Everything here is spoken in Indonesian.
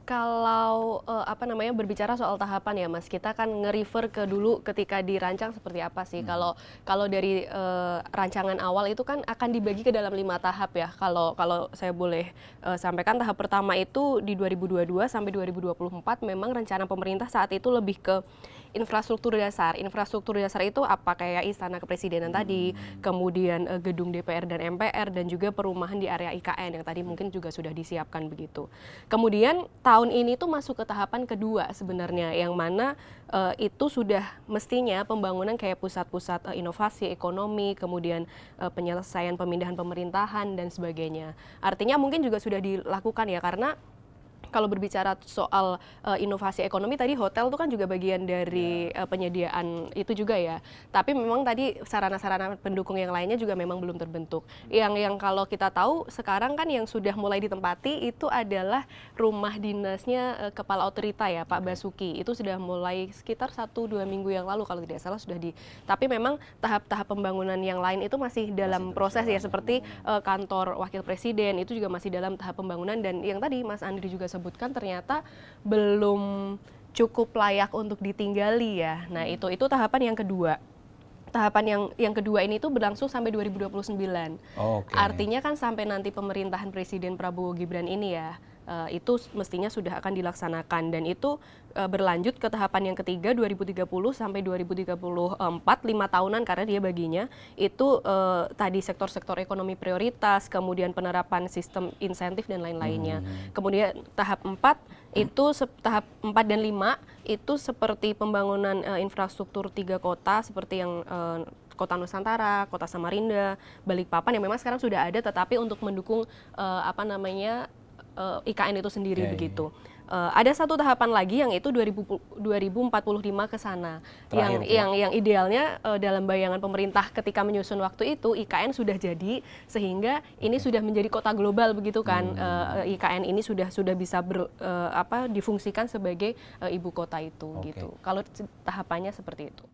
Kalau, berbicara soal tahapan ya Mas, kita kan nge-refer ke dulu ketika dirancang seperti apa sih. Kalau kalau dari, rancangan awal itu kan akan dibagi ke dalam 5 tahap ya. Kalau kalau saya boleh, sampaikan tahap pertama itu di 2022 sampai 2024 memang rencana pemerintah saat itu lebih ke infrastruktur dasar. Infrastruktur dasar itu apa, kayak Istana Kepresidenan tadi, kemudian, gedung DPR dan MPR, dan juga perumahan di area IKN yang tadi mungkin juga sudah disiapkan begitu. Kemudian tahun ini tuh masuk ke tahapan kedua sebenarnya, yang mana itu sudah mestinya pembangunan kayak pusat-pusat inovasi ekonomi, kemudian penyelesaian pemindahan pemerintahan dan sebagainya. Artinya mungkin juga sudah dilakukan ya, karena kalau berbicara soal inovasi ekonomi tadi, hotel itu kan juga bagian dari penyediaan itu juga ya. Tapi memang tadi sarana-sarana pendukung yang lainnya juga memang belum terbentuk. Yang kalau kita tahu sekarang kan yang sudah mulai ditempati itu adalah rumah dinasnya Kepala Otorita ya, Pak Basuki. Itu sudah mulai sekitar 1-2 minggu yang lalu kalau tidak salah sudah di. Tapi memang tahap-tahap pembangunan yang lain itu masih dalam proses ya, seperti kantor Wakil Presiden itu juga masih dalam tahap pembangunan, dan yang tadi Mas Andri juga sebutkan ternyata belum cukup layak untuk ditinggali ya. Nah, itu tahapan yang kedua. Tahapan yang kedua ini tuh berlangsung sampai 2029. Artinya kan sampai nanti pemerintahan Presiden Prabowo Gibran ini ya, itu mestinya sudah akan dilaksanakan, dan itu berlanjut ke tahapan yang ketiga 2030 sampai 2034, 5 tahunan karena dia baginya itu tadi sektor-sektor ekonomi prioritas, kemudian penerapan sistem insentif dan lain-lainnya. Kemudian tahap 4 itu tahap 4 dan 5 itu seperti pembangunan infrastruktur 3 kota seperti yang Kota Nusantara, Kota Samarinda, Balikpapan yang memang sekarang sudah ada, tetapi untuk mendukung IKN itu sendiri begitu. Ada satu tahapan lagi yang itu 2045 ke sana. Yang idealnya dalam bayangan pemerintah ketika menyusun waktu itu IKN sudah jadi, sehingga ini sudah menjadi kota global begitu kan. IKN ini sudah bisa difungsikan sebagai ibu kota itu gitu. Kalau tahapannya seperti itu.